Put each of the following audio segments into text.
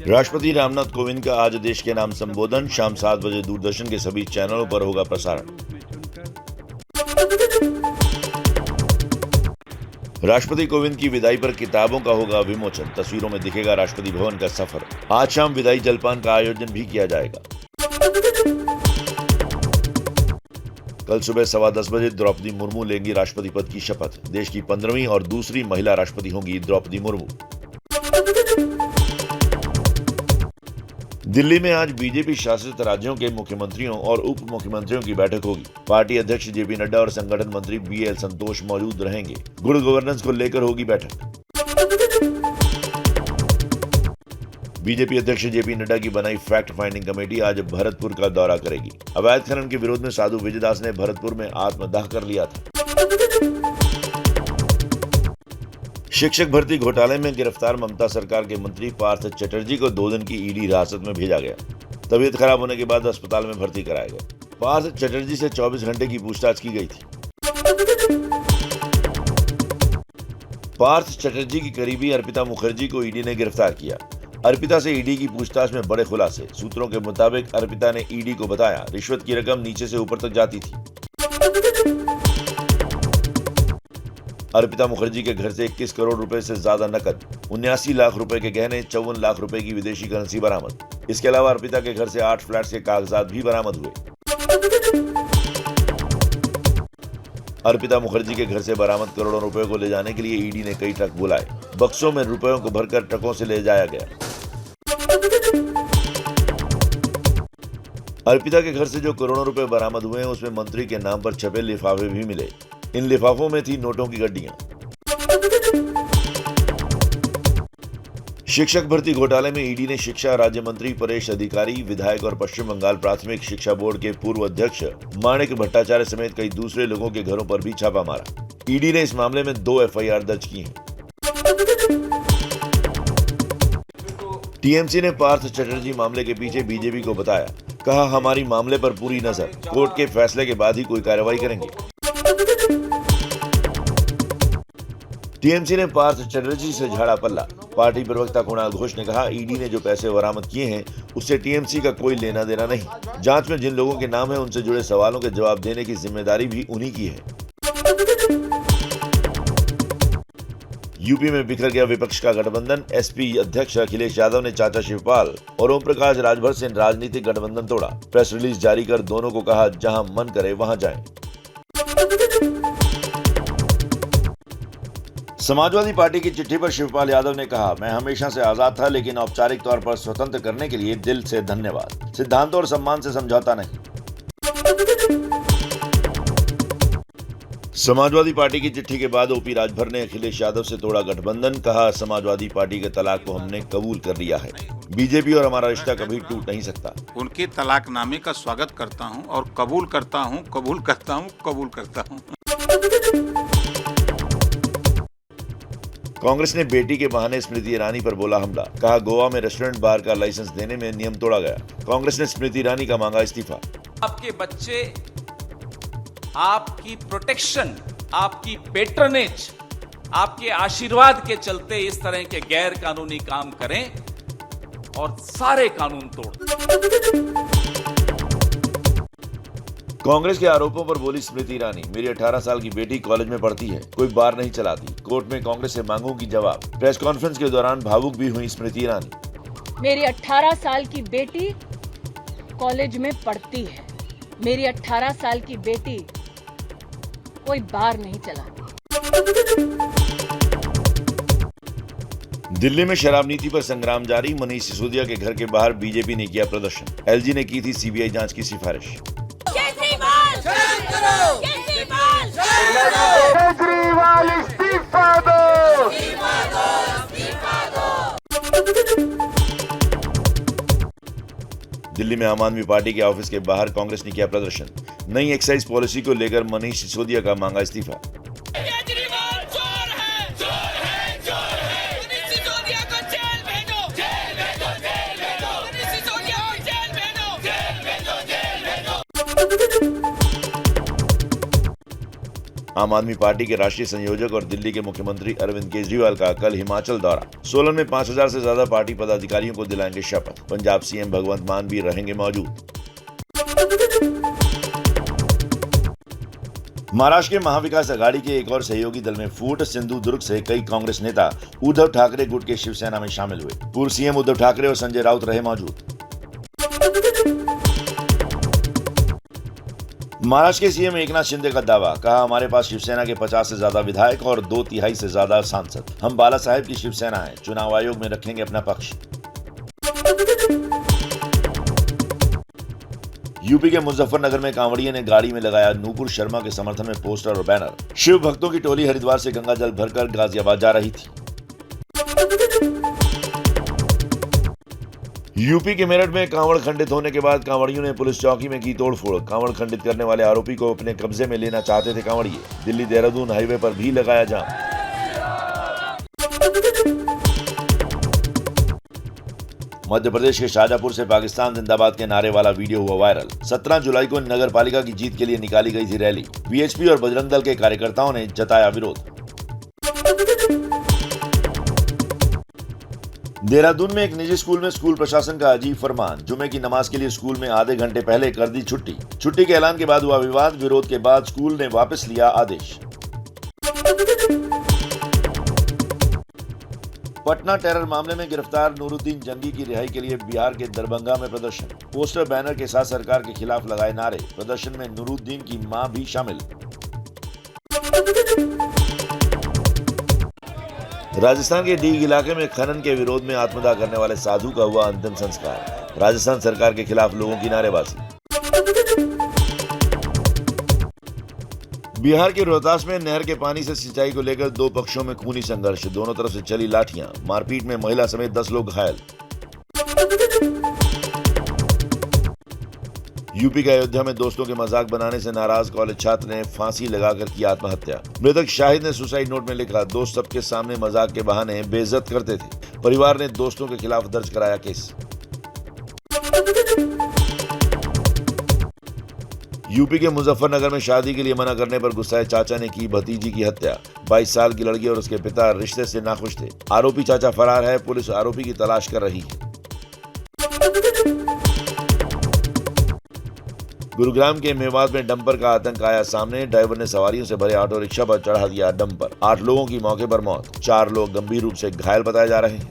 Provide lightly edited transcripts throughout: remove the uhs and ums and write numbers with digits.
राष्ट्रपति रामनाथ कोविंद का आज देश के नाम संबोधन शाम 7 बजे दूरदर्शन के सभी चैनलों पर होगा प्रसारण। राष्ट्रपति कोविंद की विदाई पर किताबों का होगा विमोचन, तस्वीरों में दिखेगा राष्ट्रपति भवन का सफर। आज शाम विदाई जलपान का आयोजन भी किया जाएगा। कल सुबह 10:15 बजे द्रौपदी मुर्मू लेंगी राष्ट्रपति पद की शपथ। देश की 15वीं और दूसरी महिला राष्ट्रपति होंगी द्रौपदी मुर्मू। दिल्ली में आज बीजेपी शासित राज्यों के मुख्यमंत्रियों और उप मुख्यमंत्रियों की बैठक होगी। पार्टी अध्यक्ष जेपी नड्डा और संगठन मंत्री बीएल संतोष मौजूद रहेंगे। गुड गवर्नेंस को लेकर होगी बैठक। बीजेपी अध्यक्ष जेपी नड्डा की बनाई फैक्ट फाइंडिंग कमेटी आज भरतपुर का दौरा करेगी। अवैध खनन के विरोध में साधु विजयदास ने भरतपुर में आत्मदाह कर लिया था। शिक्षक भर्ती घोटाले में गिरफ्तार ममता सरकार के मंत्री पार्थ चटर्जी को 2 दिन की ईडी हिरासत में भेजा गया। तबीयत खराब होने के बाद अस्पताल में भर्ती कराया गया। पार्थ चटर्जी से 24 घंटे की पूछताछ की गई थी। पार्थ चटर्जी की करीबी अर्पिता मुखर्जी को ईडी ने गिरफ्तार किया। अर्पिता से ईडी की पूछताछ में बड़े खुलासे। सूत्रों के मुताबिक अर्पिता ने ईडी को बताया रिश्वत की रकम नीचे से ऊपर तक जाती थी। अर्पिता मुखर्जी के घर से 21 करोड़ रुपए से ज्यादा नकद, 79 लाख रुपए के गहने, 54 लाख रुपए की विदेशी करेंसी बरामद। इसके अलावा अर्पिता के घर से 8 फ्लैट्स के कागजात भी बरामद हुए। अर्पिता मुखर्जी के घर से बरामद करोड़ों रुपए को ले जाने के लिए ईडी ने कई ट्रक बुलाए। बक्सों में रुपयों को भरकर ट्रकों से ले जाया गया। अर्पिता के घर से जो करोड़ों रुपए बरामद हुए हैं उसमें मंत्री के नाम पर छपे लिफाफे भी मिले। इन लिफाफों में थी नोटों की गड्डियां। शिक्षक भर्ती घोटाले में ईडी ने शिक्षा राज्य मंत्री परेश अधिकारी, विधायक और पश्चिम बंगाल प्राथमिक शिक्षा बोर्ड के पूर्व अध्यक्ष माणिक भट्टाचार्य समेत कई दूसरे लोगों के घरों पर भी छापा मारा। ईडी ने इस मामले में 2 एफआईआर दर्ज की हैं। टीएमसी ने पार्थ चटर्जी मामले के पीछे बीजेपी को बताया। कहा हमारी मामले पर पूरी नजर, कोर्ट के फैसले के बाद ही कोई कार्रवाई करेंगे। टीएमसी ने पार्थ चटर्जी से झाड़ा पल्ला। पार्टी प्रवक्ता कुणाल घोष ने कहा ईडी ने जो पैसे बरामद किए हैं उससे टीएमसी का कोई लेना देना नहीं। जांच में जिन लोगों के नाम है उनसे जुड़े सवालों के जवाब देने की जिम्मेदारी भी उन्हीं की है। यूपी में बिखर गया विपक्ष का गठबंधन। एसपी अध्यक्ष अखिलेश यादव ने चाचा शिवपाल और ओम प्रकाश राजभर से राजनीतिक गठबंधन तोड़ा। प्रेस रिलीज जारी कर दोनों को कहा जहां मन करे वहां जाएं। समाजवादी पार्टी की चिट्ठी पर शिवपाल यादव ने कहा मैं हमेशा से आजाद था, लेकिन औपचारिक तौर पर स्वतंत्र करने के लिए दिल से धन्यवाद। सिद्धांतों और सम्मान से समझौता नहीं। समाजवादी पार्टी की चिट्ठी के बाद ओपी राजभर ने अखिलेश यादव से तोड़ा गठबंधन। कहा समाजवादी पार्टी के तलाक को हमने कबूल कर लिया है। बीजेपी और हमारा रिश्ता कभी टूट नहीं सकता। उनके तलाकनामे का स्वागत करता हूं और कबूल करता हूं, कबूल करता हूं, कबूल करता हूं। कांग्रेस ने बेटी के बहाने स्मृति ईरानी पर बोला हमला। कहा गोवा में रेस्टोरेंट बार का लाइसेंस देने में नियम तोड़ा गया। कांग्रेस ने स्मृति ईरानी का मांगा इस्तीफा। आपके बच्चे आपकी प्रोटेक्शन, आपकी पेट्रनेज, आपके आशीर्वाद के चलते इस तरह के गैर कानूनी काम करें और सारे कानून तोड़। कांग्रेस के आरोपों पर बोली स्मृति ईरानी मेरी 18 साल की बेटी कॉलेज में पढ़ती है, कोई बार नहीं चलाती। कोर्ट में कांग्रेस से मांगूंगी जवाब। प्रेस कॉन्फ्रेंस के दौरान भावुक भी हुई स्मृति ईरानी। मेरी 18 साल की बेटी कॉलेज में पढ़ती है। मेरी 18 साल की बेटी कोई बार नहीं चलाती। दिल्ली में शराब नीति पर संग्राम जारी। मनीष सिसोदिया के घर के बाहर बीजेपी ने किया प्रदर्शन। एलजी ने की थी सीबीआई जांच की सिफारिश। केजरीवाल इस्तीफा दो। दिल्ली में आम आदमी पार्टी के ऑफिस के बाहर कांग्रेस ने किया प्रदर्शन। नई एक्साइज पॉलिसी को लेकर मनीष सिसोदिया का मांगा इस्तीफा। आम आदमी पार्टी के राष्ट्रीय संयोजक और दिल्ली के मुख्यमंत्री अरविंद केजरीवाल का कल हिमाचल दौरा। सोलन में 5000 से ज्यादा पार्टी पदाधिकारियों को दिलाएंगे शपथ। पंजाब सीएम भगवंत मान भी रहेंगे मौजूद। महाराष्ट्र के महाविकास अघाड़ी के एक और सहयोगी दल में फूट। सिंधुदुर्ग से कई कांग्रेस नेता उद्धव ठाकरे गुट के शिवसेना में शामिल हुए। पूर्व सीएम उद्धव ठाकरे और संजय राउत रहे मौजूद। महाराष्ट्र के सीएम एकनाथ शिंदे का दावा, कहा हमारे पास शिवसेना के 50 से ज्यादा विधायक और 2/3 से ज्यादा सांसद। हम बाला साहेब की शिवसेना है, चुनाव आयोग में रखेंगे अपना पक्ष। यूपी के मुजफ्फरनगर में कांवड़ियों ने गाड़ी में लगाया नूपुर शर्मा के समर्थन में पोस्टर और बैनर। शिव भक्तों की टोली हरिद्वार से गंगा जल भरकर गाजियाबाद जा रही थी। यूपी के मेरठ में कांवड़ खंडित होने के बाद कांवड़ियों ने पुलिस चौकी में की तोड़फोड़। कांवड़ खंडित करने वाले आरोपी को अपने कब्जे में लेना चाहते थे कांवड़िए। दिल्ली देहरादून हाईवे पर भी लगाया जाम। मध्य प्रदेश के शाजापुर से पाकिस्तान जिंदाबाद के नारे वाला वीडियो हुआ वायरल। 17 जुलाई को नगर पालिका की जीत के लिए निकाली गई थी रैली। बीएचपी और बजरंग दल के कार्यकर्ताओं ने जताया विरोध। देहरादून में एक निजी स्कूल में स्कूल प्रशासन का अजीब फरमान। जुमे की नमाज के लिए स्कूल में आधे घंटे पहले कर दी छुट्टी। छुट्टी के ऐलान के बाद हुआ विवाद। विरोध के बाद स्कूल ने वापस लिया आदेश। पटना टेरर मामले में गिरफ्तार नूरुद्दीन जंगी की रिहाई के लिए बिहार के दरभंगा में प्रदर्शन। पोस्टर बैनर के साथ सरकार के खिलाफ लगाए नारे। प्रदर्शन में नूरुद्दीन की मां भी शामिल। राजस्थान के डीग इलाके में खनन के विरोध में आत्मदाह करने वाले साधु का हुआ अंतिम संस्कार। राजस्थान सरकार के खिलाफ लोगों की नारेबाजी। बिहार के रोहतास में नहर के पानी से सिंचाई को लेकर दो पक्षों में खूनी संघर्ष। दोनों तरफ से चली लाठियां। मारपीट में महिला समेत 10 लोग घायल। यूपी के अयोध्या में दोस्तों के मजाक बनाने से नाराज कॉलेज छात्र ने फांसी लगाकर की आत्महत्या। मृतक शाहिद ने सुसाइड नोट में लिखा, दोस्त सबके सामने मजाक के बहाने बेइज्जत करते थे। परिवार ने दोस्तों के खिलाफ दर्ज कराया केस। यूपी के मुजफ्फरनगर में शादी के लिए मना करने पर गुस्साए चाचा ने की भतीजी की हत्या। 22 साल की लड़की और उसके पिता रिश्ते से नाखुश थे। आरोपी चाचा फरार है। पुलिस आरोपी की तलाश कर रही है। गुरुग्राम के मेवात में डंपर का आतंक आया सामने। ड्राइवर ने सवारियों से भरे ऑटो रिक्शा पर चढ़ा दिया डंपर। 8 लोगों की मौके पर मौत। 4 लोग गंभीर रूप से घायल बताए जा रहे हैं।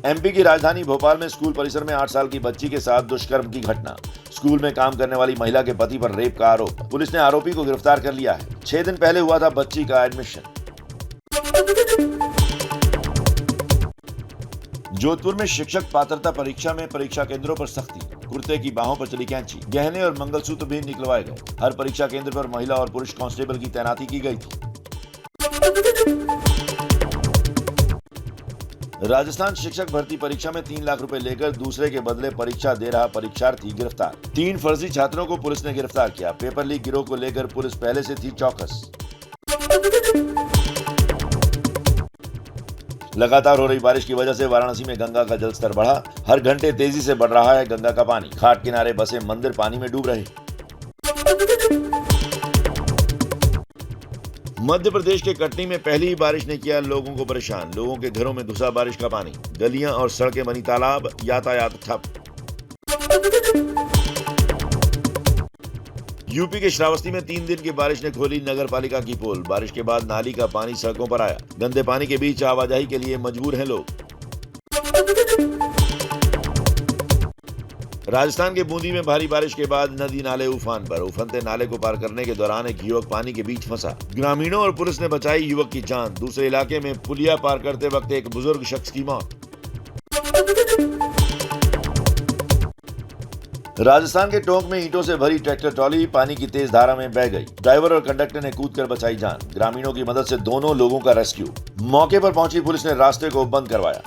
एमपी की राजधानी भोपाल में स्कूल परिसर में 8 साल की बच्ची के साथ दुष्कर्म की घटना। स्कूल में काम करने वाली महिला के पति पर रेप का आरोप। पुलिस ने आरोपी को गिरफ्तार कर लिया है। 6 दिन पहले हुआ था बच्ची का एडमिशन। जोधपुर में शिक्षक पात्रता परीक्षा में परीक्षा केंद्रों पर सख्ती। कुर्ते की बाहों पर चली कैंची। गहने और मंगलसूत्र भी निकलवाए गए। हर परीक्षा केंद्र पर महिला और पुरुष कांस्टेबल की तैनाती की गई थी। राजस्थान शिक्षक भर्ती परीक्षा में 3 लाख रुपए लेकर दूसरे के बदले परीक्षा दे रहा परीक्षार्थी गिरफ्तार। 3 फर्जी छात्रों को पुलिस ने गिरफ्तार किया। पेपर लीक गिरोह को लेकर पुलिस पहले से थी चौकस। लगातार हो रही बारिश की वजह से वाराणसी में गंगा का जलस्तर बढ़ा। हर घंटे तेजी से बढ़ रहा है गंगा का पानी। घाट किनारे बसे मंदिर पानी में डूब रहे। मध्य प्रदेश के कटनी में पहली ही बारिश ने किया लोगों को परेशान। लोगों के घरों में घुसा बारिश का पानी। गलियां और सड़कें बनी तालाब। यातायात ठप। यूपी के श्रावस्ती में 3 दिन की बारिश ने खोली नगर पालिका की पोल। बारिश के बाद नाली का पानी सड़कों पर आया। गंदे पानी के बीच आवाजाही के लिए मजबूर हैं लोग। राजस्थान के बूंदी में भारी बारिश के बाद नदी नाले उफान पर। उफनते नाले को पार करने के दौरान एक युवक पानी के बीच फंसा। ग्रामीणों और पुलिस ने बचाई युवक की जान। दूसरे इलाके में पुलिया पार करते वक्त एक बुजुर्ग शख्स की मौत। राजस्थान के टोंक में ईंटों से भरी ट्रैक्टर ट्रॉली पानी की तेज धारा में बह गई। ड्राइवर और कंडक्टर ने कूदकर बचाई जान। ग्रामीणों की मदद से दोनों लोगों का रेस्क्यू। मौके पर पहुंची पुलिस ने रास्ते को बंद करवाया।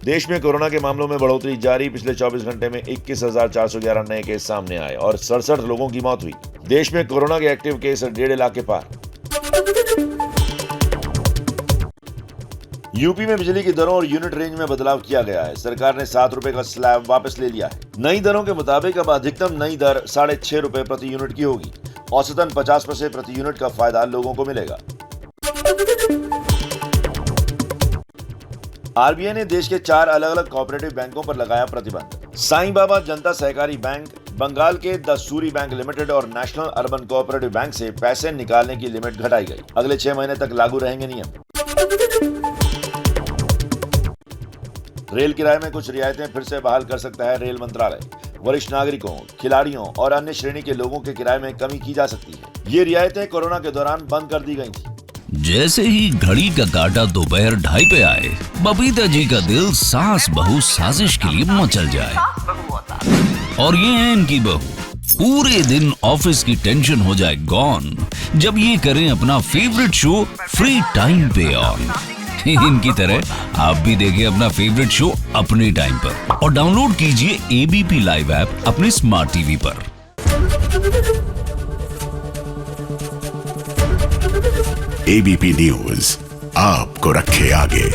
देश में कोरोना के मामलों में बढ़ोतरी जारी। पिछले 24 घंटे में 21,411 नए केस सामने आए और 67 लोगों की मौत हुई। देश में कोरोना के एक्टिव केस 1.5 लाख के पार। यूपी में बिजली की दरों और यूनिट रेंज में बदलाव किया गया है। सरकार ने 7 रुपए का स्लैब वापस ले लिया है। नई दरों के मुताबिक अब अधिकतम नई दर 6.5 रुपए प्रति यूनिट की होगी। औसतन 50 पैसे प्रति यूनिट का फायदा लोगों को मिलेगा। आरबीआई ने देश के 4 अलग-अलग कोऑपरेटिव बैंकों पर लगाया प्रतिबंध। साईं बाबा जनता सहकारी बैंक, बंगाल के द सूरी बैंक लिमिटेड और नेशनल अर्बन कोऑपरेटिव बैंक से पैसे निकालने की लिमिट घटाई गई। अगले 6 महीने तक लागू रहेंगे नियम। रेल किराए में कुछ रियायतें फिर से बहाल कर सकता है रेल मंत्रालय। वरिष्ठ नागरिकों, खिलाड़ियों और अन्य श्रेणी के लोगों के किराए में कमी की जा सकती है। ये रियायतें कोरोना के दौरान बंद कर दी गई थी। जैसे ही घड़ी का काटा दोपहर 2:30 पे आए, बबीता जी का दिल सास बहू साजिश के लिए मचल जाए। और ये है इनकी बहू, पूरे दिन ऑफिस की टेंशन हो जाए गॉन जब ये करें अपना फेवरेट शो फ्री टाइम पे ऑन। इनकी तरह आप भी देखें अपना फेवरेट शो अपने टाइम पर और डाउनलोड कीजिए एबीपी लाइव ऐप अपने स्मार्ट टीवी पर। एबीपी न्यूज आपको रखे आगे।